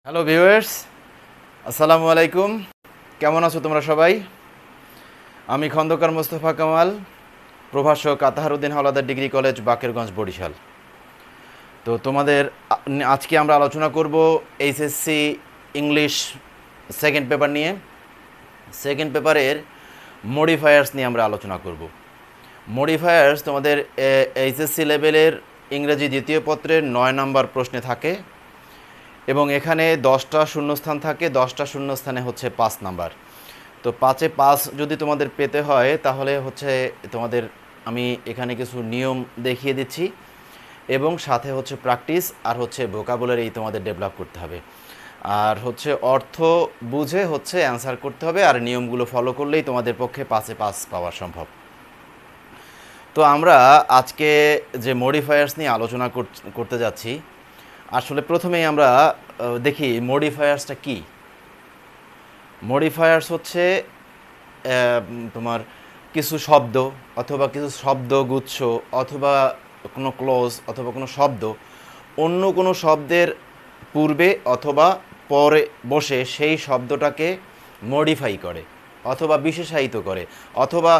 Hello viewers, আসসালামু আলাইকুম। কেমন আছো তোমরা সবাই? আমি খন্দকার মোস্তফা কামাল, প্রভাষক আতাহারউদ্দিন হাওলাদার ডিগ্রি কলেজ, বাকেরগঞ্জ, বরিশাল। তো তোমাদের আজকে আমরা আলোচনা করব এইচএসসি ইংলিশ সেকেন্ড পেপার নিয়ে। সেকেন্ড পেপারের মডিফায়ার্স নিয়ে আমরা আলোচনা করব। মডিফায়ার্স তোমাদের এইচএসসি লেভেলের ইংরেজি দ্বিতীয় পত্রের 9 নম্বর প্রশ্নে থাকে এবং এখানে 10টা শূন্যস্থান থাকে। 10টা শূন্যস্থানে হচ্ছে 5 নাম্বার। তো 5-এ 5 যদি তোমাদের পেতে হয় তাহলে হচ্ছে তোমাদের আমি এখানে কিছু নিয়ম দেখিয়ে দিচ্ছি এবং সাথে হচ্ছে প্র্যাকটিস আর হচ্ছে ভোকাবুলারি তোমাদের ডেভেলপ করতে হবে। আর হচ্ছে অর্থ বুঝে হচ্ছে অ্যান্সার করতে হবে, আর নিয়মগুলো ফলো করলেই তোমাদের পক্ষে 5-এ 5 পাওয়া সম্ভব। তো আমরা আজকে যে মডিফায়ার্স নিয়ে আলোচনা করতে যাচ্ছি, আসলে প্রথমেই আমরা দেখি মডিফায়ার্সটা কি। মডিফায়ার্স হচ্ছে তোমার কিছু শব্দ অথবা কিছু শব্দগুচ্ছ অথবা কোনো ক্লোজ অথবা কোনো শব্দ অন্য কোনো শব্দের পূর্বে অথবা পরে বসে সেই শব্দটাকে মডিফাই করে অথবা বিশেষায়িত করে অথবা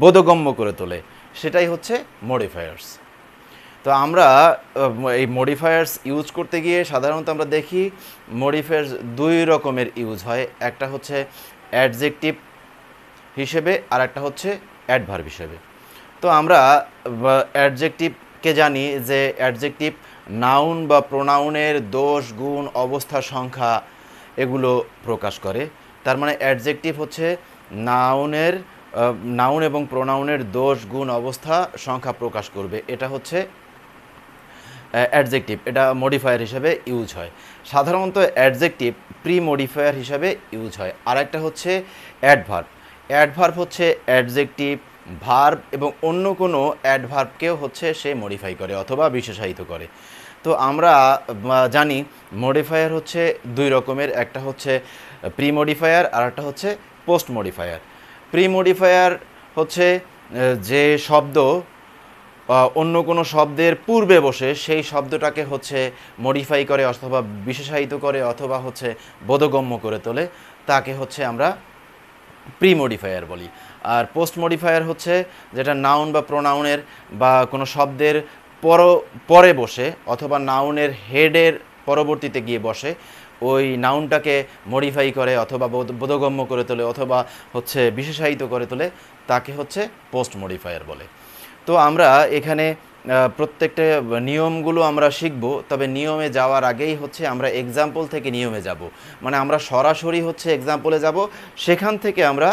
বোধগম্য করে তোলে, সেটাই হচ্ছে মডিফায়ার্স। তো আমরা এই মডিফায়ার্স ইউজ করতে গিয়ে সাধারণত আমরা দেখি মডিফায়ার্স দুই রকমের ইউজ হয়। একটা হচ্ছে অ্যাডজেক্টিভ হিসেবে আর একটা হচ্ছে অ্যাডভার্ব হিসেবে। তো আমরা অ্যাডজেক্টিভকে জানি যে অ্যাডজেক্টিভ নাউন বা প্রোনাউনের দোষ, গুণ, অবস্থা, সংখ্যা এগুলো প্রকাশ করে। তার মানে অ্যাডজেক্টিভ হচ্ছে নাউন এবং প্রোনাউনের দোষ, গুণ, অবস্থা, সংখ্যা প্রকাশ করবে। এটা হচ্ছে অ্যাডজেক্টিভ, এটা মডিফায়ার হিসাবে ইউজ হয়। সাধারণত অ্যাডজেক্টিভ প্রি মডিফায়ার হিসাবে ইউজ হয়। আর একটা হচ্ছে অ্যাডভার্ব। অ্যাডভার্ব হচ্ছে অ্যাডজেক্টিভ, ভার্ব এবং অন্য কোনো অ্যাডভার্বকেও হচ্ছে সে মডিফাই করে অথবা বিশেষায়িত করে। তো আমরা জানি মডিফায়ার হচ্ছে দুই রকমের, একটা হচ্ছে প্রি মডিফায়ার আর একটা হচ্ছে পোস্ট মডিফায়ার। প্রি মডিফায়ার হচ্ছে যে শব্দ অন্য কোনো শব্দের পূর্বে বসে সেই শব্দটাকে হচ্ছে মডিফাই করে অথবা বিশেষায়িত করে অথবা হচ্ছে বোধগম্য করে তোলে, তাকে হচ্ছে আমরা প্রি মডিফায়ার বলি। আর পোস্ট মডিফায়ার হচ্ছে যেটা নাউন বা প্রোনাউনের বা কোনো শব্দের পরে বসে অথবা নাউনের হেডের পরবর্তীতে গিয়ে বসে ওই নাউনটাকে মডিফাই করে অথবা বোধগম্য করে তোলে অথবা হচ্ছে বিশেষায়িত করে তোলে, তাকে হচ্ছে পোস্ট মডিফায়ার বলে। তো আমরা এখানে প্রত্যেকটা নিয়মগুলো আমরা শিখব, তবে নিয়মে যাওয়ার আগেই হচ্ছে আমরা এক্সাম্পল থেকে নিয়মে যাব। মানে আমরা সরাসরি হচ্ছে এক্সাম্পলে যাব, সেখান থেকে আমরা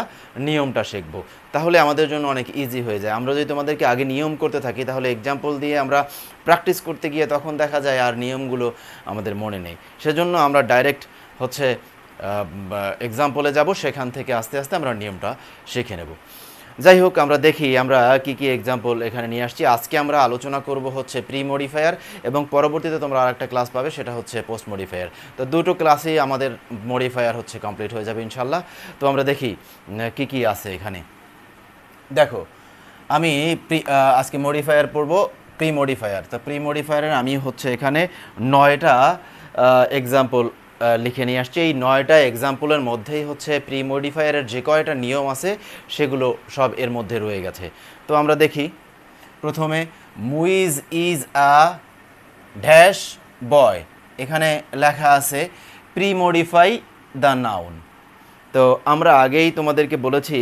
নিয়মটা শিখব, তাহলে আমাদের জন্য অনেক ইজি হয়ে যায়। আমরা যদি তোমাদেরকে আগে নিয়ম করতে থাকি তাহলে এক্সাম্পল দিয়ে আমরা প্র্যাকটিস করতে গিয়ে তখন দেখা যায় আর নিয়মগুলো আমাদের মনে নেই। সেজন্য আমরা ডাইরেক্ট হচ্ছে এক্সাম্পলে যাব, সেখান থেকে আস্তে আস্তে আমরা নিয়মটা শিখে নেব। যাই হোক, আমরা দেখি আমরা কি কি এক্সাম্পল এখানে নিয়ে আসছি। আজকে আমরা আলোচনা করব হচ্ছে প্রি মডিফায়ার এবং পরবর্তীতে তোমরা আরেকটা ক্লাস পাবে, সেটা হচ্ছে পোস্ট মডিফায়ার। তো দুটো ক্লাসেই আমাদের মডিফায়ার হচ্ছে কমপ্লিট হয়ে যাবে ইনশাল্লাহ। তো আমরা দেখি কি কি আছে এখানে। দেখো, আমি আজকে মডিফায়ার পড়ব, প্রি মডিফায়ার। তো প্রি মডিফায়ারের আমি হচ্ছে এখানে 9টা এক্সাম্পল লিখে নিয়ে আসছি। এই 9টা এক্সাম্পলের মধ্যেই হচ্ছে প্রি মডিফায়ারের যে কয়টা নিয়ম আছে সেগুলো সব এর মধ্যে রয়ে গেছে। তো আমরা দেখি প্রথমে মুইজ ইজ আ ড্যাশ বয়, এখানে লেখা আছে প্রি মডিফাই দ্য নাউন। তো আমরা আগেই তোমাদেরকে বলেছি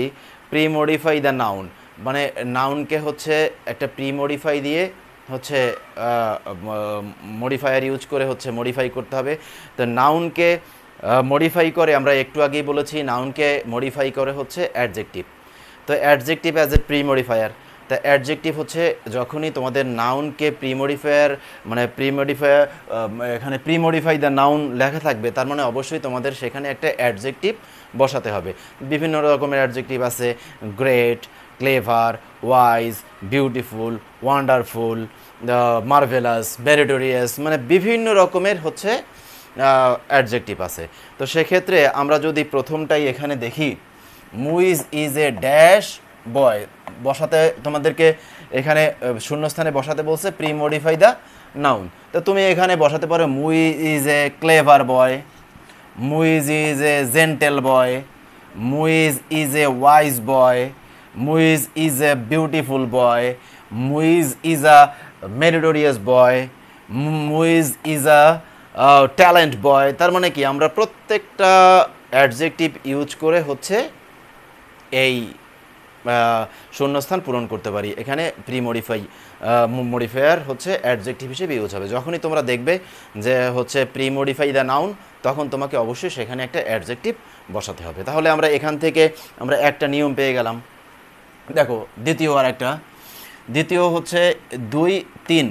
প্রি মডিফাই দ্য নাউন মানে নাউনকে হচ্ছে একটা প্রি মডিফাই দিয়ে হচ্ছে মডিফায়ার ইউজ করে হচ্ছে মডিফাই করতে হবে। তো নাউনকে মডিফাই করে, আমরা একটু আগেই বলেছি নাউনকে মডিফাই করে হচ্ছে অ্যাডজেক্টিভ। তো adjective as a pre modifier. তা অ্যাডজেক্টিভ হচ্ছে যখনই তোমাদের নাউনকে প্রি মডিফায়ার মানে এখানে প্রি মডিফাই দ্য নাউন লেখা থাকবে, তার মানে অবশ্যই তোমাদের সেখানে একটা অ্যাডজেক্টিভ বসাতে হবে। বিভিন্ন রকমের অ্যাডজেক্টিভ আছে, great, clever, wise, beautiful, wonderful, marvellous, meritorious, মানে বিভিন্ন রকমের হচ্ছে অ্যাডজেক্টিভ আছে। তো সেক্ষেত্রে আমরা যদি প্রথমটাই এখানে দেখি, মুইজ ইজ এ ড্যাশ বয়, বসাতে তোমাদেরকে এখানে শূন্যস্থানে বসাতে বলছে প্রি মডিফাই দ্য নাউন। তো তুমি এখানে বসাতে পারো Muiz is a clever boy, Muiz is a gentle boy, Muiz is a wise boy, Muiz is a beautiful boy, Muiz is a meritorious boy, Muiz is a talent boy. তার মানে কি আমরা প্রত্যেকটা অ্যাডজেক্টিভ ইউজ করে হচ্ছে এই শূন্যস্থান পূরণ করতে পারি। এখানে প্রি মডিফায়ার হচ্ছে অ্যাডজেক্টিভ হিসেবে ইউজ হবে। যখনই তোমরা দেখবে যে হচ্ছে প্রি মডিফাই দ্য নাউন, তখন তোমাকে অবশ্যই সেখানে একটা অ্যাডজেক্টিভ বসাতে হবে। তাহলে আমরা এখান থেকে আমরা একটা নিয়ম পেয়ে গেলাম। দেখো দ্বিতীয় হচ্ছে 2, 3,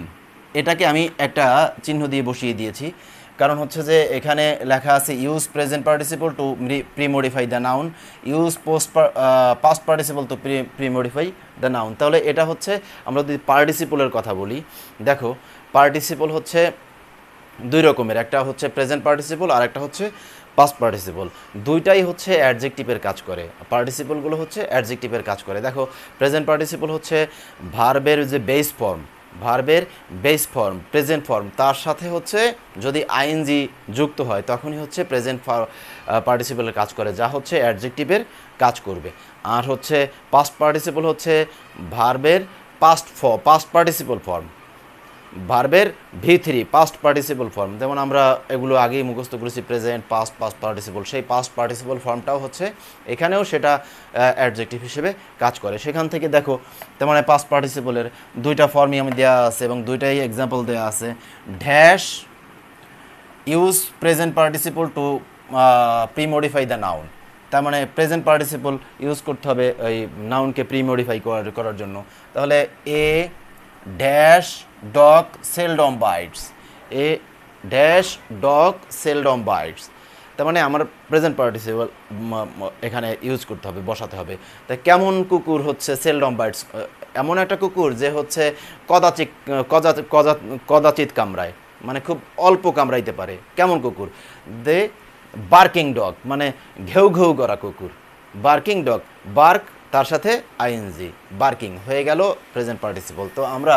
এটাকে আমি একটা চিহ্ন দিয়ে বসিয়ে দিয়েছি, কারণ হচ্ছে যে এখানে লেখা আছে use present participle to premodify the noun, use past participle to premodify the noun. তাহলে এটা হচ্ছে আমরা যদি পার্টিসিপলের কথা বলি, দেখো পার্টিসিপল হচ্ছে 2 রকমের, একটা হচ্ছে প্রেজেন্ট পার্টিসিপল আর একটা হচ্ছে পাস্ট পার্টিসিপল। দুইটাই হচ্ছে অ্যাডজেক্টিভের কাজ করে, পার্টিসিপলগুলো হচ্ছে অ্যাডজেক্টিভের কাজ করে। দেখো প্রেজেন্ট পার্টিসিপল হচ্ছে ভার্বের যে বেস ফর্ম, প্রেজেন্ট ফর্ম, তার সাথে হচ্ছে যদি আইএনজি যুক্ত হয় তখনই হচ্ছে প্রেজেন্ট পার্টিসিপলের কাজ করে, যা হচ্ছে অ্যাডজেক্টিভের কাজ করবে। আর হচ্ছে পাস্ট পার্টিসিপল হচ্ছে ভার্বের পাস্ট পার্টিসিপল ফর্ম, ভার্বের V3 পাস্ট পার্টিসিপল ফর্ম। যেমন আমরা এগুলো আগেই মুখস্থ করেছি, প্রেজেন্ট, পাস্ট পার্টিসিপল। সেই পাস্ট পার্টিসিপল ফর্মটাও হচ্ছে এখানেও সেটা অ্যাডজেক্টিভ হিসেবে কাজ করে। সেখান থেকে দেখো তার মানে পাস্ট পার্টিসিপলের 2টা ফর্মই আমি দেওয়া আছে এবং 2টাই এক্সাম্পল দেওয়া আছে। Dash use present participle to premodify the noun, তার মানে প্রেজেন্ট পার্টিসিপল ইউজ করতে হবে ওই নাউনকে প্রি মডিফাই করার জন্য। তাহলে a dash dog seldom bytes, a dash dog seldom bytes, তার মানে আমার প্রেজেন্ট পার্টিসিপল এখানে ইউজ করতে হবে, বসাতে হবে। তাই কেমন কুকুর হচ্ছে সেলডম বাইটস, এমন একটা কুকুর যে হচ্ছে কদাচিৎ কামড়ায়, মানে খুব অল্প কামড়াইতে পারে। কেমন কুকুর? দে বার্কিং ডগ, মানে ঘেউ ঘেউ করা কুকুর। বার্কিং ডগ, বার্ক তার সাথে আইএনজি, বার্কিং হয়ে গেল প্রেজেন্ট পার্টিসিপল। তো আমরা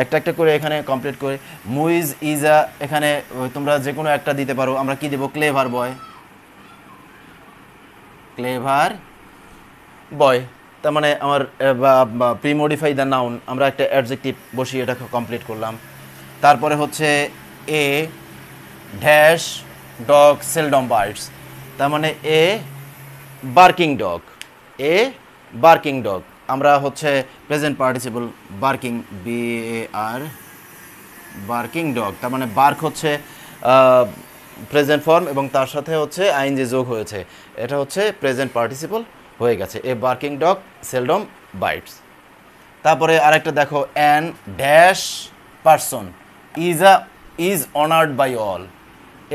একটা একটা করে এখানে কমপ্লিট করে মুইজ ইজ আ, এখানে তোমরা যে কোনো একটা দিতে পারো। আমরা কি দেব? ক্লেভার বয়, ক্লেভার বয়। তার মানে আমার প্রি মডিফাই দ্য নাউন, আমরা একটা অ্যাডজেক্টিভ বসিয়ে এটাকে কমপ্লিট করলাম। তারপরে হচ্ছে a dash dog seldom bytes, তার মানে এ বার্কিং ডগ, এ বার্কিং ডগ। আমরা হচ্ছে present participle barking, BAR, barking dog, তার মানে বার্ক হচ্ছে প্রেজেন্ট ফর্ম এবং তার সাথে হচ্ছে আইএনজি যোগ হয়েছে, এটা হচ্ছে প্রেজেন্ট পার্টিসিপল হয়ে গেছে। A barking dog seldom bites. তারপরে আরেকটা দেখো, an dash person is honoured by all,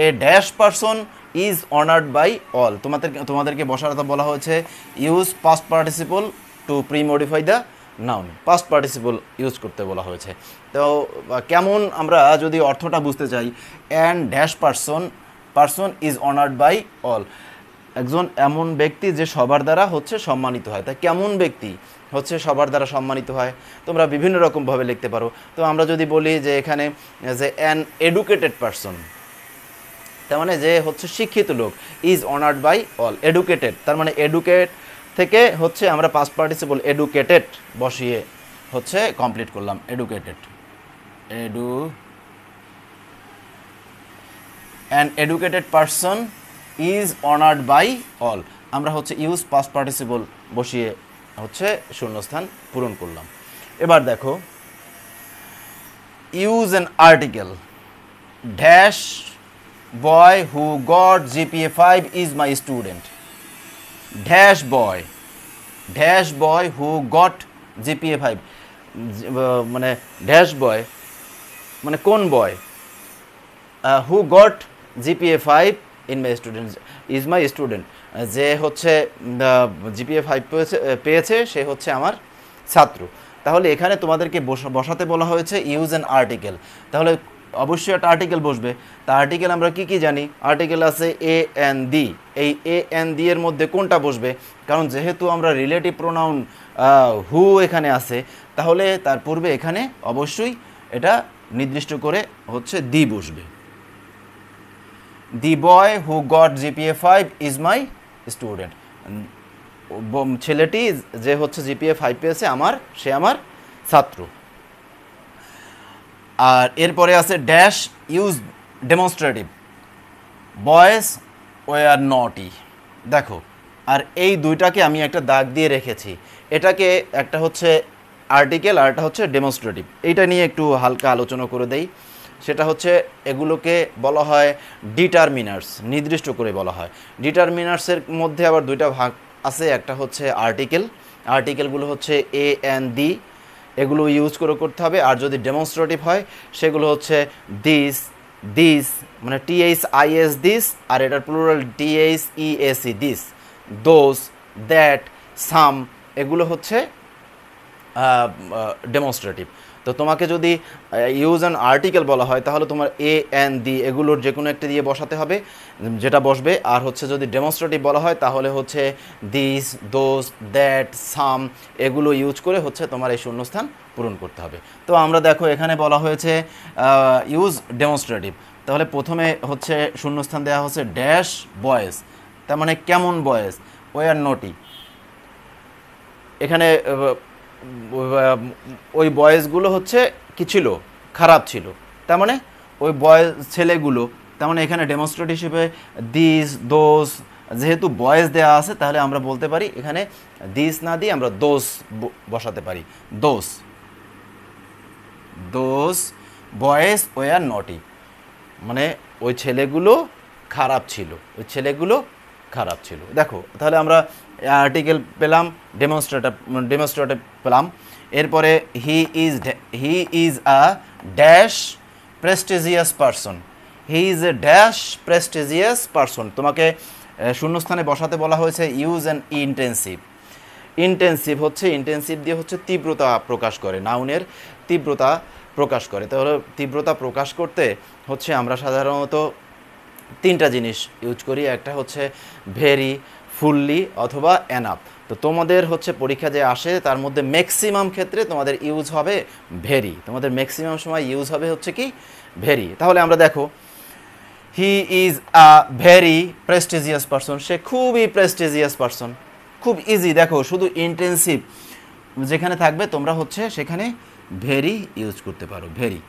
a dash person is honoured by all. তোমাদেরকে বসাতে বলা হয়েছে use past participle to premodify the noun, past participle use করতে বলা হয়েছে। তো কেমন, আমরা যদি অর্থটা বুঝতে চাই, an dash person is honoured by all, একজন এমন ব্যক্তি যে সবার দ্বারা হচ্ছে সম্মানিত হয়। তাই কেমন ব্যক্তি হচ্ছে সবার দ্বারা সম্মানিত হয়, তোমরা বিভিন্ন রকমভাবে লিখতে পারো। তো আমরা যদি বলি যে এখানে যে অ্যান এডুকেটেড পারসন, তার মানে যে হচ্ছে শিক্ষিত লোক, is honoured by all, educated, তার মানে এডুকেট থেকে হচ্ছে আমরা পাস্ট পার্টিসিপল এডুকেটেড বসিয়ে হচ্ছে কমপ্লিট করলাম। Educated, an educated person is honoured by all, আমরা হচ্ছে ইউজ পাস্ট পার্টিসিপল বসিয়ে হচ্ছে শূন্যস্থান পূরণ করলাম। এবার দেখো, use an article, dash boy who got GPA 5 is my student, dash boy who got GPA 5, মানে ড্যাশ বয় মানে কোন বয়, who got GPA 5 in my student is my student, যে হচ্ছে GPA 5 পেয়েছে সে হচ্ছে আমার ছাত্র। তাহলে এখানে তোমাদেরকে বসাতে বলা হয়েছে ইউজ অ্যান আর্টিকেল, তাহলে অবশ্যই একটা আর্টিকেল বসবে। তা আর্টিকেল আমরা কি কি জানি? আর্টিকেল আছে এ এন দি, এই এ এন দি এর মধ্যে কোনটা বসবে? কারণ যেহেতু আমরা রিলেটিভ প্রোনাউন হু এখানে আছে, তাহলে তার পূর্বে এখানে অবশ্যই এটা নির্দিষ্ট করে হচ্ছে দি বসবে। The boy who got GPA 5 is my student. ছেলেটি যে হচ্ছে জিপিএ 5 পেয়েছে সে আমার ছাত্র। আর এরপরে আছে dash use demonstrative, boys were নটি। দেখো, আর এই দুইটাকে আমি একটা দাগ দিয়ে রেখেছি, এটাকে একটা হচ্ছে আর্টিকেল আর একটা হচ্ছে ডেমনস্ট্রেটিভ। এইটা নিয়ে একটু হালকা আলোচনা করে দেই। সেটা হচ্ছে এগুলোকে বলা হয় ডিটারমিনার্স, নির্দিষ্ট করে বলা হয়। ডিটারমিনার্সের মধ্যে আবার দুইটা ভাগ আছে, একটা হচ্ছে আর্টিকেল, আর্টিকেলগুলো হচ্ছে এ অ্যান্ড দি, এগুলো ইউজ করে করতে হবে। আর যদি ডেমনস্ট্রেটিভ হয় সেগুলো হচ্ছে দিস, দিস মানে THIS দিস, আর এটার plural THEAC this, those, that, some, এগুলো হচ্ছে ডেমনস্ট্রেটিভ। তো তোমাকে যদি ইউজ অ্যান আর্টিকেল বলা হয় তাহলে তোমার এ অ্যান্ড দি এগুলোর যে কোনো একটা দিয়ে বসাতে হবে, যেটা বসবে। আর হচ্ছে যদি ডেমনস্ট্রেটিভ বলা হয় তাহলে হচ্ছে দিস, দোজ, দ্যাট, সাম এগুলো ইউজ করে হচ্ছে তোমার এই শূন্যস্থান পূরণ করতে হবে। তো আমরা দেখো এখানে বলা হয়েছে ইউজ ডেমনস্ট্রেটিভ, তাহলে প্রথমে হচ্ছে শূন্যস্থান দেওয়া হচ্ছে ড্যাশ বয়েজ, তার মানে কেমন বয়েজ, ওয়ার নটি। এখানে ওই বয়েজগুলো হচ্ছে কি ছিল, খারাপ ছিল, তার মানে ওই বয়েজ ছেলেগুলো, তার মানে এখানে ডেমনস্ট্রেট হিসেবে দিস, দোজ, যেহেতু বয়েজ দেওয়া আছে তাহলে আমরা বলতে পারি এখানে দিস না দিয়ে আমরা দোষ বসাতে পারি, দোষ, দোজ বয়েজ ওয়ার নটি, মানে ওই ছেলেগুলো খারাপ ছিল, ওই ছেলেগুলো খারাপ ছিল। দেখো তাহলে আমরা আর্টিকেল পেলাম, ডেমনস্ট্রেটিভ পেলাম। এরপরে হি is a dash prestigious person, he is a dash prestigious person. তোমাকে শূন্যস্থানে বসাতে বলা হয়েছে ইউজ অ্যান ইন্টেন্সিভ। ইন্টেন্সিভ হচ্ছে, ইন্টেন্সিভ দিয়ে হচ্ছে তীব্রতা প্রকাশ করে, নাউনের তীব্রতা প্রকাশ করে। তাহলে তীব্রতা প্রকাশ করতে হচ্ছে আমরা সাধারণত তিনটা জিনিস ইউজ করি, একটা হচ্ছে ভেরি, ফুললি অথবা এনাফ। তো তোমাদের হচ্ছে পরীক্ষা যে আসে তার মধ্যে ম্যাক্সিমাম ক্ষেত্রে তোমাদের ইউজ হবে ভেরি, তোমাদের ম্যাক্সিমাম সময় ইউজ হবে হচ্ছে কি ভেরি। তাহলে আমরা দেখো he is a very prestigious person, সে খুবই প্রেস্টিজিয়াস পারসন, খুব ইজি। দেখো শুধু ইন্টেন্সিভ যেখানে থাকবে তোমরা হচ্ছে সেখানে ভেরি ইউজ করতে পারো, very.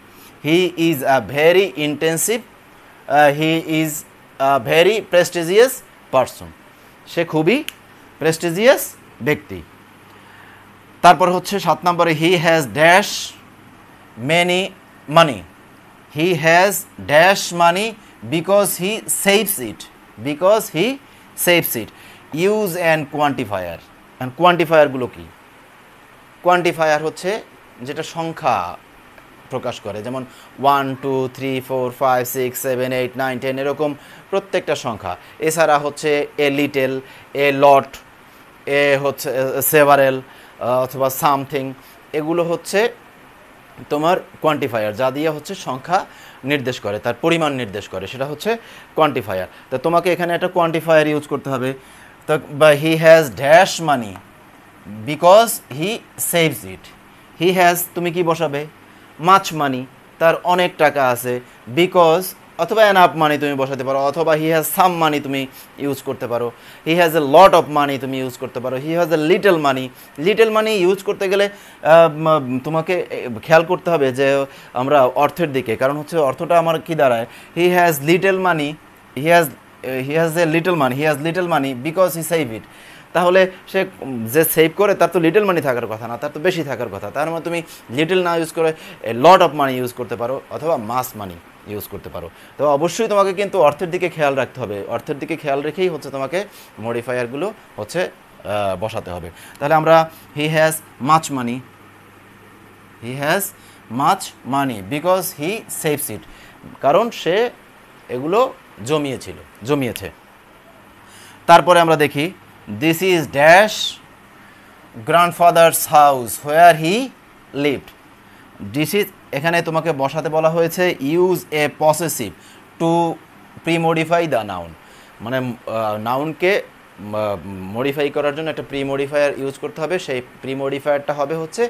He is a very intensive, he is a very prestigious person, সে খুবই প্রেস্টিজিয়াস ব্যক্তি। তারপর হচ্ছে 7 নম্বরে he has dash many money, he has dash money because he saves it, because he saves it. Use and quantifier, and কোয়ান্টিফায়ারগুলো কি? Quantifier হচ্ছে যেটা সংখ্যা প্রকাশ করে, যেমন 1 2 3 4 5 6 7 8 9 10 এরকম প্রত্যেকটা সংখ্যা। এছাড়া হচ্ছে এ লিটেল, এ লট, এ হচ্ছে সেভারেল অথবা সামথিং, এগুলো হচ্ছে তোমার কোয়ান্টিফায়ার, যা দিয়ে হচ্ছে সংখ্যা নির্দেশ করে, তার পরিমাণ নির্দেশ করে, সেটা হচ্ছে কোয়ান্টিফায়ার। তো তোমাকে এখানে একটা কোয়ান্টিফায়ার ইউজ করতে হবে। তো বা হি has dash money because he saves it, he has তুমি কি বসাবে, মাচ মানি, তার অনেক টাকা আছে, বিকজ অথবা এনাফ মানি তুমি বসাতে পারো, অথবা হি হ্যাজ সাম মানি তুমি ইউজ করতে পারো, he has a lot of money তুমি ইউজ করতে পারো, he has a little money. Little money use করতে গেলে তোমাকে খেয়াল করতে হবে যে আমরা অর্থের দিকে, কারণ হচ্ছে অর্থটা আমার কি দাঁড়ায়, he has little money, he has a little money, he has little money because he save it. তাহলে সে যে সেভ করে তার তো লিটল মানি থাকার কথা না, তার তো বেশি থাকার কথা। তার মানে তুমি লিটল না ইউজ করে লট অফ মানি ইউজ করতে পারো, অথবা মাস মানি ইউজ করতে পারো। তো অবশ্যই তোমাকে কিন্তু অর্থের দিকে খেয়াল রাখতে হবে, অর্থের দিকে খেয়াল রেখেই হচ্ছে তোমাকে মডিফায়ারগুলো হচ্ছে বসাতে হবে। তাহলে আমরা he has much money, he has much money because he saves it, কারণ সে এগুলো জমিয়েছে। তারপরে আমরা দেখি this is dash grandfather's house where he lived. This is, এখানে তোমাকে বসাতে বলা হয়েছে use a possessive to premodify the noun, মানে নাউনকে মডিফাই করার জন্য একটা প্রি মডিফায়ার ইউজ করতে হবে, সেই প্রি মডিফায়ারটা হবে হচ্ছে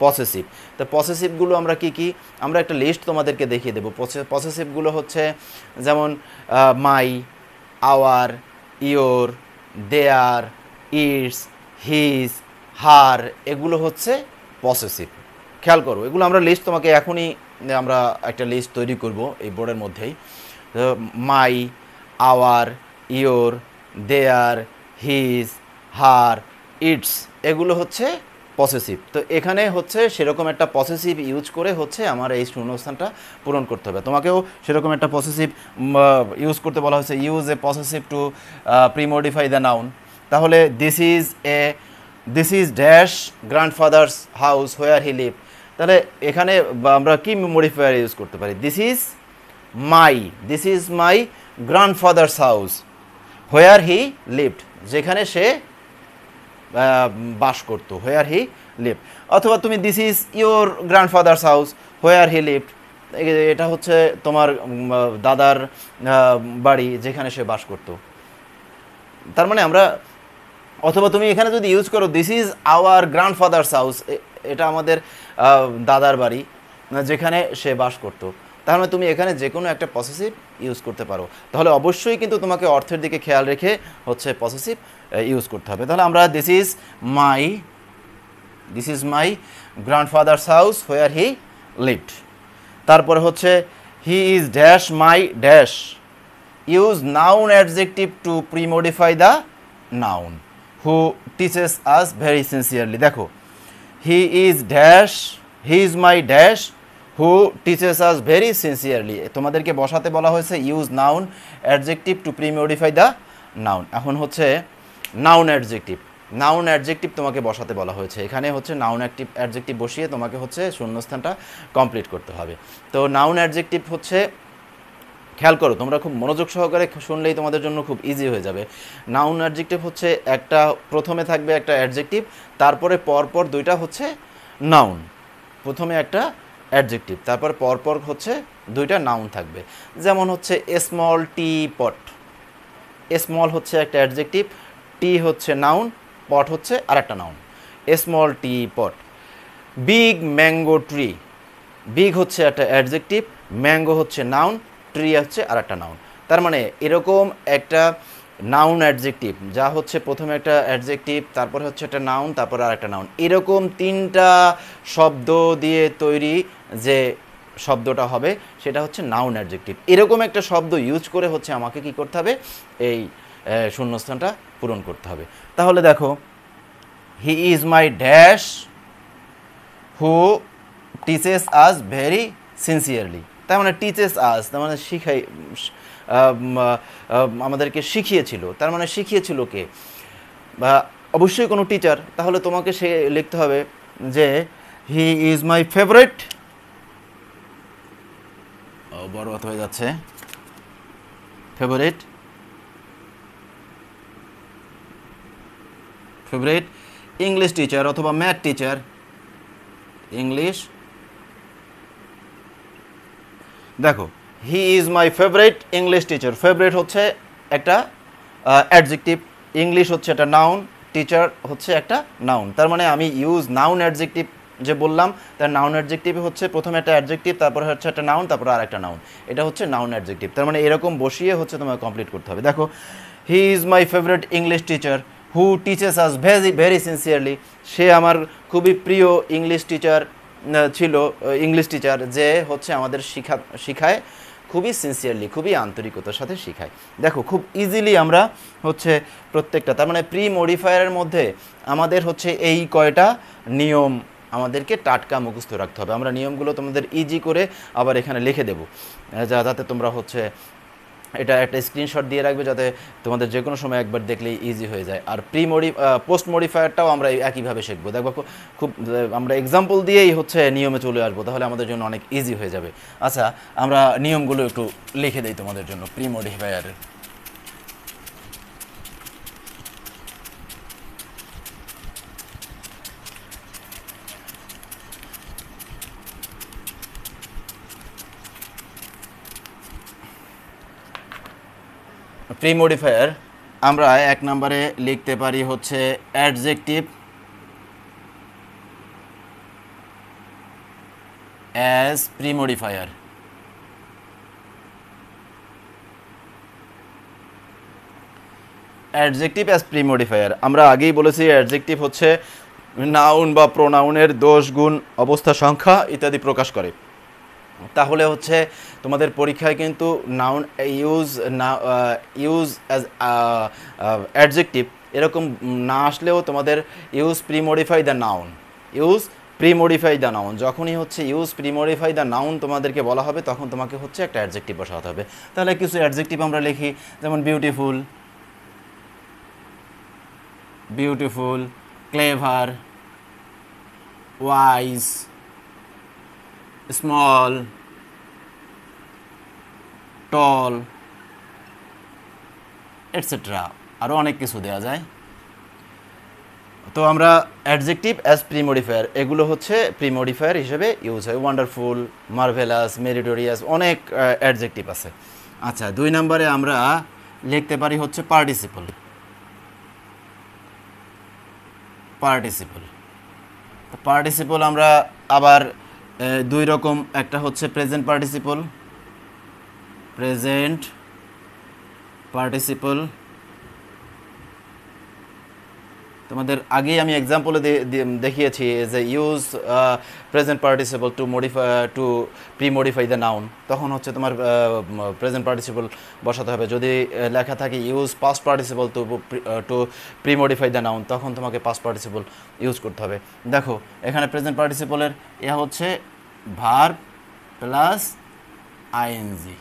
পসেসিভ। তো পসেসিভগুলো আমরা কি কি, আমরা একটা লিস্ট তোমাদেরকে দেখিয়ে দেবো। পসেসিভগুলো হচ্ছে যেমন my, our, your, their, its, his, her, এগুলো হচ্ছে পসেসিভ। খেয়াল করো, এগুলো আমরা লিস্ট তোমাকে এখনই আমরা একটা লিস্ট তৈরি করব এই বোর্ডের মধ্যেই। My, our, your, their, his, her, its, এগুলো হচ্ছে পসেসিভ। তো এখানে হচ্ছে সেরকম একটা পসেসিভ ইউজ করে হচ্ছে আমার এই শূন্যস্থানটা পূরণ করতে হবে। তোমাকেও সেরকম একটা পসেসিভ ইউজ করতে বলা হয়েছে, use a possessive to premodify the noun. তাহলে this is dash grandfather's house where he live. তাহলে এখানে আমরা কি মডিফায়ার ইউজ করতে পারি? This is my grandfather's house where he lived, যেখানে সে বাস করতো, হোয়ার হি লিভড। অথবা তুমি this is your grandfather's house where he lived, এটা হচ্ছে তোমার দাদার বাড়ি যেখানে সে বাস করতো। তার মানে আমরা, অথবা তুমি এখানে যদি ইউজ করো this is our grandfathers house, এটা আমাদের দাদার বাড়ি যেখানে সে বাস করতো। তার মানে তুমি এখানে যে কোনো একটা পসেসিভ ইউজ করতে পারো। তাহলে অবশ্যই কিন্তু তোমাকে অর্থের দিকে খেয়াল রেখে হচ্ছে পসেসিভ ইউজ করতে হবে। তাহলে আমরা this is my grandfather's house where he lived. তারপরে হচ্ছে he is dash my dash, use noun adjective to premodify the noun who teaches us very sincerely. দেখো, he is my dash who teaches us very sincerely, তোমাদেরকে বসাতে বলা হয়েছে use noun adjective to premodify the noun. এখন হচ্ছে noun adjective তোমাকে বসাতে বলা হয়েছে। এখানে হচ্ছে নাউন অ্যাডজেক্টিভ বসিয়ে তোমাকে হচ্ছে শূন্যস্থানটা কমপ্লিট করতে হবে। তো নাউন অ্যাডজেক্টিভ হচ্ছে, খেয়াল করো, তোমরা খুব মনোযোগ সহকারে শুনলেই তোমাদের জন্য খুব ইজি হয়ে যাবে। নাউন অ্যাডজেক্টিভ হচ্ছে একটা প্রথমে থাকবে একটা অ্যাডজেক্টিভ, তারপরে পরপর দুইটা হচ্ছে নাউন। প্রথমে একটা অ্যাডজেক্টিভ, তারপর পরপর হচ্ছে দুইটা নাউন থাকবে। যেমন হচ্ছে স্মল টি পট, স্মল হচ্ছে একটা অ্যাডজেক্টিভ, টি হচ্ছে নাউন, পট হচ্ছে আরেকটা নাউন। স্মল টি পট। বিগ ম্যাঙ্গো ট্রি, বিগ হচ্ছে একটা অ্যাডজেক্টিভ, ম্যাঙ্গো হচ্ছে নাউন, ট্রি হচ্ছে আরেকটা নাউন। তার মানে এরকম একটা নাউন অ্যাডজেক্টিভ, যা হচ্ছে প্রথমে একটা অ্যাডজেক্টিভ, তারপরে হচ্ছে একটা নাউন, তারপরে আরেকটা নাউন, এরকম তিনটা শব্দ দিয়ে তৈরি যে শব্দটা হবে সেটা হচ্ছে নাউন অ্যাডজেক্টিভ। এরকম একটা শব্দ ইউজ করে হচ্ছে আমাকে কি করতে হবে, এই শূন্যস্থানটা পূরণ করতে হবে। তাহলে দেখো, he is my dash who teaches us very sincerely. তার মানে টিচেস আস, তার মানে আমাদেরকে শিখিয়েছিল। তার মানে শিখিয়েছিল কে? বা অবশ্যই কোনো টিচার। তাহলে তোমাকে সে লিখতে হবে যে হি ইজ মাই ফেভারিট, বড় কথা হয়ে যাচ্ছে, ফেভারিট ইংলিশ টিচার অথবা ম্যাথ টিচার, ইংলিশ। দেখো, he is my favourite English teacher, favourite হচ্ছে একটা অ্যাডজেক্টিভ, ইংলিশ হচ্ছে একটা নাউন, টিচার হচ্ছে একটা নাউন। তার মানে আমি ইউজ নাউন অ্যাডজেক্টিভ যে বললাম, তার নাউন অ্যাডজেক্টিভ হচ্ছে প্রথমে একটা অ্যাডজেক্টিভ, তারপরে হচ্ছে একটা নাউন, তারপরে আর একটা নাউন, এটা হচ্ছে নাউন অ্যাডজেক্টিভ। তার মানে এরকম বসিয়ে হচ্ছে তোমাকে কমপ্লিট করতে হবে। দেখো, he is my favourite English teacher who teaches us very sincerely, সে আমার খুবই প্রিয় ইংলিশ টিচার ছিল, ইংলিশ টিচার যে হচ্ছে আমাদের শিখায় খুবই সিনসিয়ারলি, খুবই আন্তরিকতার সাথে শিখায়। দেখো, খুব ইজিলি আমরা হচ্ছে প্রত্যেকটা, তার মানে প্রি মডিফায়ারের মধ্যে আমাদের হচ্ছে এই কয়টা নিয়ম আমাদেরকে টাটকা মুখস্থ রাখতে হবে। আমরা নিয়মগুলো তোমাদের ইজি করে আবার এখানে লিখে দেবো, যাতে তোমরা হচ্ছে এটা একটা স্ক্রিনশট দিয়ে রাখবে, যাতে তোমাদের যে কোনো সময় একবার দেখলেই ইজি হয়ে যায়। আর পোস্ট মডিফায়ারটাও আমরা একইভাবে শিখবো। দেখবো খুব আমরা এক্সাম্পল দিয়েই হচ্ছে নিয়মে চলে আসবো, তাহলে আমাদের জন্য অনেক ইজি হয়ে যাবে। আচ্ছা, আমরা নিয়মগুলো একটু লিখে দিই তোমাদের জন্য প্রি মডিফায়ারের। প্রি মডিফায়ার আমরা এক নম্বরে লিখতে পারি হচ্ছে অ্যাডজেক্টিভ অ্যাজ প্রিমডিফায়ার। অ্যাডজেক্টিভ অ্যাজ প্রিমডিফায়ার আমরা আগেই বলেছি অ্যাডজেক্টিভ হচ্ছে নাউন বা প্রোনাউনের দোষ, গুণ, অবস্থা, সংখ্যা ইত্যাদি প্রকাশ করে। তাহলে হচ্ছে তোমাদের পরীক্ষায় কিন্তু নাউন ইউজ অ্যাজ অ্যাডজেক্টিভ এরকম না আসলেও তোমাদের use premodify the noun, use premodify the noun, যখনই হচ্ছে ইউজ প্রিমডিফাই দ্য নাউন তোমাদেরকে বলা হবে তখন তোমাকে হচ্ছে একটা অ্যাডজেক্টিভ বসাতে হবে। তাহলে কিছু অ্যাডজেক্টিভ আমরা লিখি, যেমন beautiful, beautiful, clever, wise, small, tall, etcetera, আরও অনেক কিছু দেওয়া যায়। তো আমরা অ্যাডজেক্টিভ অ্যাজ প্রিমডিফায়ার এগুলো হচ্ছে প্রিমডিফায়ার হিসেবে ইউজ হয়। ওয়ান্ডারফুল, মার্ভেলাস, মেরিটোরিয়াস, অনেক অ্যাডজেক্টিভ আছে। আচ্ছা, 2 নম্বরে আমরা লিখতে পারি হচ্ছে পার্টিসিপল। পার্টিসিপল পার্টিসিপল আমরা আবার 2 রকম, একটা হচ্ছে প্রেজেন্ট পার্টিসিপল, প্রেজেন্ট পার্টিসিপল তোমাদের আগেই আমি এক্সাম্পলে দেখিয়েছি যে use present participle to modify to premodify the noun, তখন হচ্ছে তোমার প্রেজেন্ট পার্টিসিপল বসাতে হবে। যদি লেখা থাকে use past participle to premodify the noun, তখন তোমাকে পাস্ট পার্টিসিপল ইউজ করতে হবে। দেখো এখানে প্রেজেন্ট পার্টিসিপলের হচ্ছে ভার্ব প্লাস আইএনজি,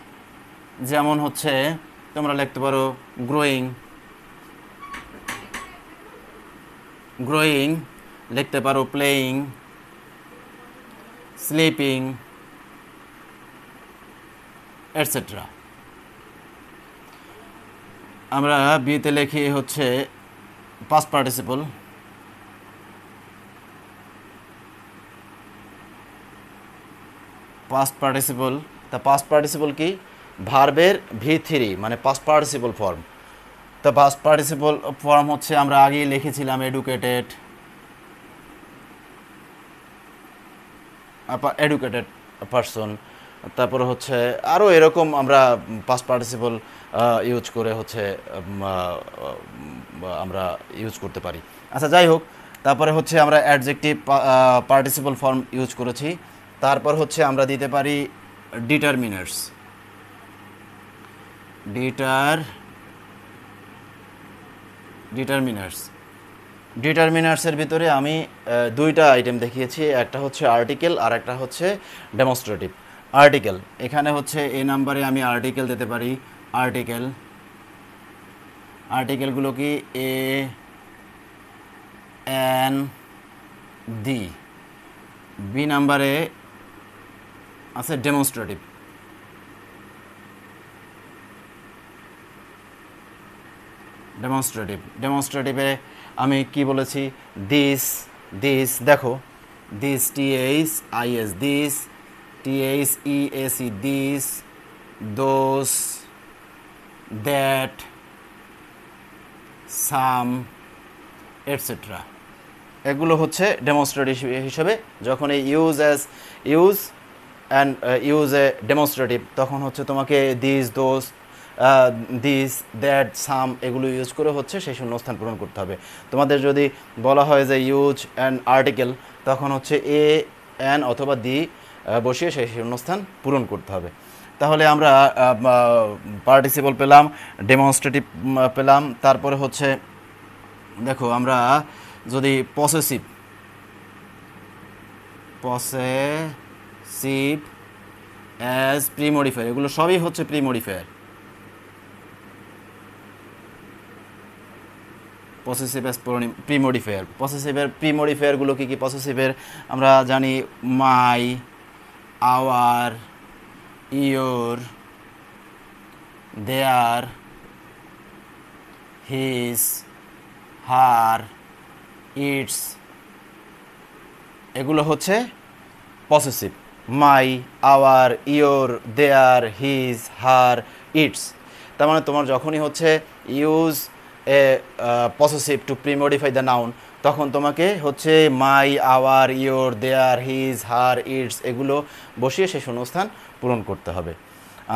যেমন হচ্ছে তোমরা লিখতে পারো গ্রোয়িং, গ্রোয়িং, লিখতে পারো প্লেয়িং, স্লিপিং, এটসেট্রা। আমরা বিতে লিখি হচ্ছে পাস্ট পার্টিসিপল, পাস্ট পার্টিসিপল। তা পাস্ট পার্টিসিপল কি? ভার্বের V3 মানে পাস্ট পার্টিসিপল ফর্ম। তো পাস্ট পার্টিসিপল ফর্ম হচ্ছে আমরা আগেই লিখেছিলাম এডুকেটেড, এডুকেটেড পারসন, তারপরে হচ্ছে আরও এরকম আমরা পাস্ট পার্টিসিপল ইউজ করে হচ্ছে আমরা ইউজ করতে পারি। আচ্ছা যাই হোক, তারপরে হচ্ছে আমরা অ্যাডজেক্টিভ পার্টিসিপল ফর্ম ইউজ করেছি। তারপর হচ্ছে আমরা দিতে পারি ডিটারমিনার্স। ডিটারমিনার্সের ভিতরে আমি 2টা আইটেম দেখিয়েছি, একটা হচ্ছে আর্টিকেল আর একটা হচ্ছে ডেমনস্ট্রেটিভ। আর্টিকেল, এখানে হচ্ছে এই নাম্বারে আমি আর্টিকেল দিতে পারি। আর্টিকেলগুলো কি এ এন ডি। বি নাম্বারে আছে ডেমনস্ট্রেটিভ। ডেমনস্ট্রেটিভে আমি কি বলেছি? দিস, দেখো this, THIS, this, THEAC, this, those, that, some, etcetera. এগুলো হচ্ছে ডেমনস্ট্রেটিভ হিসেবে যখন এই use and use a demonstrative, তখন হচ্ছে তোমাকে this, those, this, that, some এগুলো ইউজ করে হচ্ছে সেই শূন্যস্থান পূরণ করতে হবে। তোমাদের যদি বলা হয় যে ইউজ অ্যান্ড আর্টিকেল, তখন হচ্ছে এ এন অথবা দি বসিয়ে সেই শূন্যস্থান পূরণ করতে হবে। তাহলে আমরা পার্টিসিপল পেলাম, ডেমনস্ট্রেটিভ পেলাম। তারপরে হচ্ছে দেখো আমরা যদি পসেসিভ অ্যাজ প্রিমডিফায়ার, এগুলো সবই হচ্ছে প্রিমডিফায়ার। Possessive as প্রিমডিফায়ার। পসেসিভের প্রিমডিফায়ারগুলো কী কী? পসেসিভের আমরা জানি my, our, your, their, his, her, its, এগুলো হচ্ছে possessive. My, our, your, their, his, her, its. তার মানে তোমার যখনই হচ্ছে use a possessive to premodify the noun, তখন তোমাকে হচ্ছে my, our, your, their, his, her, its এগুলো বসিয়ে সেই শূন্যস্থান পূরণ করতে হবে।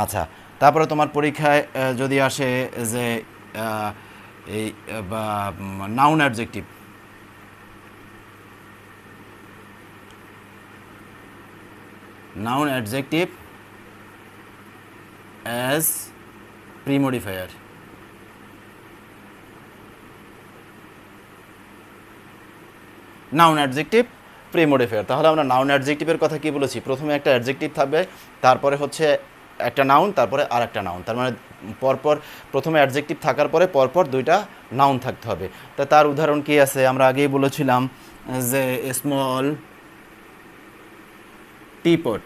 আচ্ছা, তারপরে তোমার পরীক্ষায় যদি আসে যে এই noun adjective, noun adjective as premodifier. Noun adjective premodifier, তাহলে আমরা নাউন অ্যাডজেক্টিভের কথা কি বলেছি? প্রথমে একটা অ্যাডজেক্টিভ থাকবে, তারপরে হচ্ছে একটা নাউন, তারপরে আর একটা নাউন। তার মানে পরপর প্রথমে অ্যাডজেক্টিভ থাকার পরে পরপর দুইটা নাউন থাকতে হবে। তা তার উদাহরণ কি আছে? আমরা আগেই বলেছিলাম যে স্মল টিপট।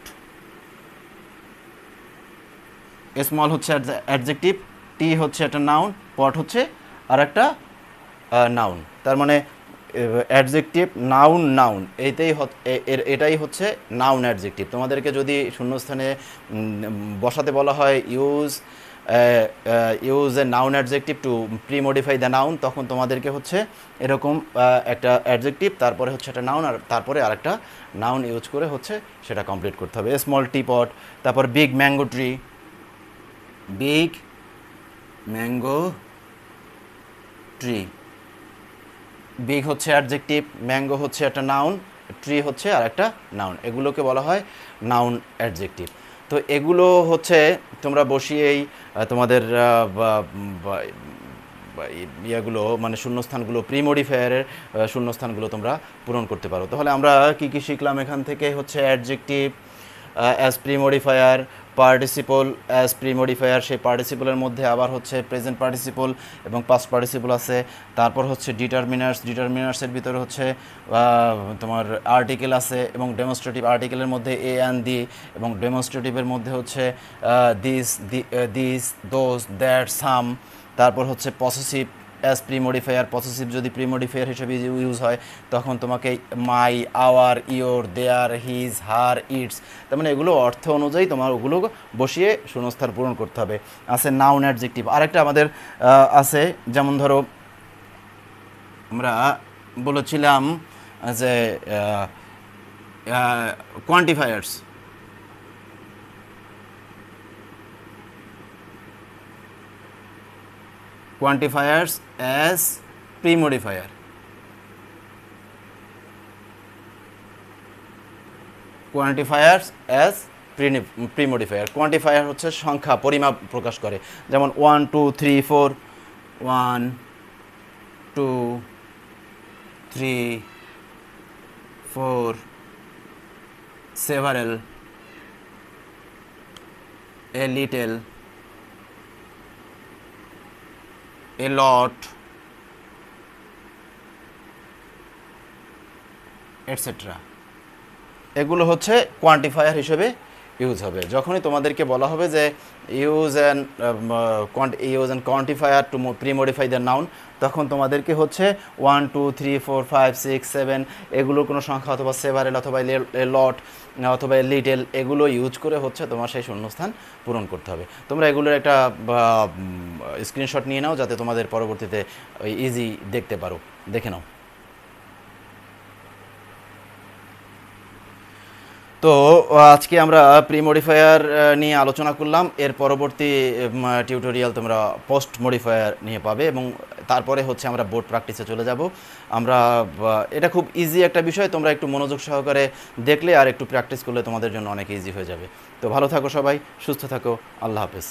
স্মল হচ্ছে অ্যাডজেক্টিভ, টি হচ্ছে একটা নাউন, পট হচ্ছে আর একটা নাউন। তার মানে অ্যাডজেক্টিভ নাউন নাউন এটাই হচ্ছে নাউন অ্যাডজেক্টিভ। তোমাদেরকে যদি শূন্যস্থানে বসাতে বলা হয় use a noun adjective to premodify the noun, তখন তোমাদেরকে হচ্ছে এরকম একটা অ্যাডজেক্টিভ, তারপরে হচ্ছে একটা নাউন, আর তারপরে আরেকটা নাউন ইউজ করে হচ্ছে সেটা কমপ্লিট করতে হবে। স্মল টিপট, তারপর big mango tree, big mango tree. Big হচ্ছে অ্যাডজেক্টিভ, ম্যাঙ্গো হচ্ছে একটা নাউন, ট্রি হচ্ছে আর একটা নাউন, এগুলোকে বলা হয় নাউন অ্যাডজেক্টিভ। তো এগুলো হচ্ছে তোমরা বসিয়েই তোমাদের ইয়েগুলো মানে শূন্যস্থানগুলো, প্রিমডিফায়ারের শূন্যস্থানগুলো তোমরা পূরণ করতে পারো। তাহলে আমরা কি কি শিখলাম এখান থেকে? হচ্ছে অ্যাডজেক্টিভ অ্যাজ প্রিমডিফায়ার, পার্টিসিপল অ্যাজ প্রিমডিফায়ার, সেই পার্টিসিপলের মধ্যে আবার হচ্ছে প্রেজেন্ট পার্টিসিপল এবং পাস্ট পার্টিসিপল আছে। তারপর হচ্ছে ডিটারমিনার্স, ডিটারমিনার্সের ভিতরে হচ্ছে তোমার আর্টিকেল আছে, এবং ডেমনস্ট্রেটিভ আর্টিকেলের মধ্যে এ অ্যান্ড দি, এবং ডেমনস্ট্রেটিভের মধ্যে হচ্ছে দিস, দিস, দোজ, দ্যাট, সাম। তারপর হচ্ছে পসেসিভ অ্যাজ প্রিমডিফায়ার, পসেসিভ যদি প্রিমডিফায়ার হিসেবে ইউজ হয় তখন তোমাকে my, our, your, their, his, her, its. তার মানে এগুলো অর্থ অনুযায়ী তোমার ওগুলো বসিয়ে শূন্যস্থান পূরণ করতে হবে। আছে নাউন অ্যাডজেক্টিভ। আরেকটা আমাদের আছে, যেমন ধরো আমরা বলেছিলাম যে quantifiers. quantifiers as premodifier, quantifiers as premodifier। Quantifier হচ্ছে সংখ্যা, পরিমাপ প্রকাশ করে, যেমন 1 2 3 4, 1 2 3 4, several, a little, a lot, etcetera. এগুলো হচ্ছে কোয়ান্টিফায়ার হিসেবে ইউজ হবে। যখনই তোমাদেরকে বলা হবে যে use and quantifier to premodify the noun, তখন তোমাদেরকে হচ্ছে 1 2 3 4 5 6 7 এগুলোর কোনো সংখ্যা অথবা সেভারেল অথবা লট অথবা লিটেল এগুলো ইউজ করে হচ্ছে তোমার সেই শূন্যস্থান পূরণ করতে হবে। তোমরা এগুলোর একটা স্ক্রিনশট নিয়ে নাও যাতে তোমাদের পরবর্তীতে ইজি দেখতে পারো, দেখে নাও। তো আজকে আমরা প্রিমডিফায়ার নিয়ে আলোচনা করলাম। এর পরবর্তী টিউটোরিয়াল তোমরা পোস্ট মডিফায়ার নিয়ে পাবে, এবং তারপরে হচ্ছে আমরা বোর্ড প্র্যাকটিসে চলে যাব। আমরা এটা খুব ইজি একটা বিষয়, তোমরা একটু মনোযোগ সহকারে দেখলে আর একটু প্র্যাকটিস করলে তোমাদের জন্য অনেক ইজি হয়ে যাবে। তো ভালো থাকো সবাই, সুস্থ থাকো, আল্লাহ হাফেজ।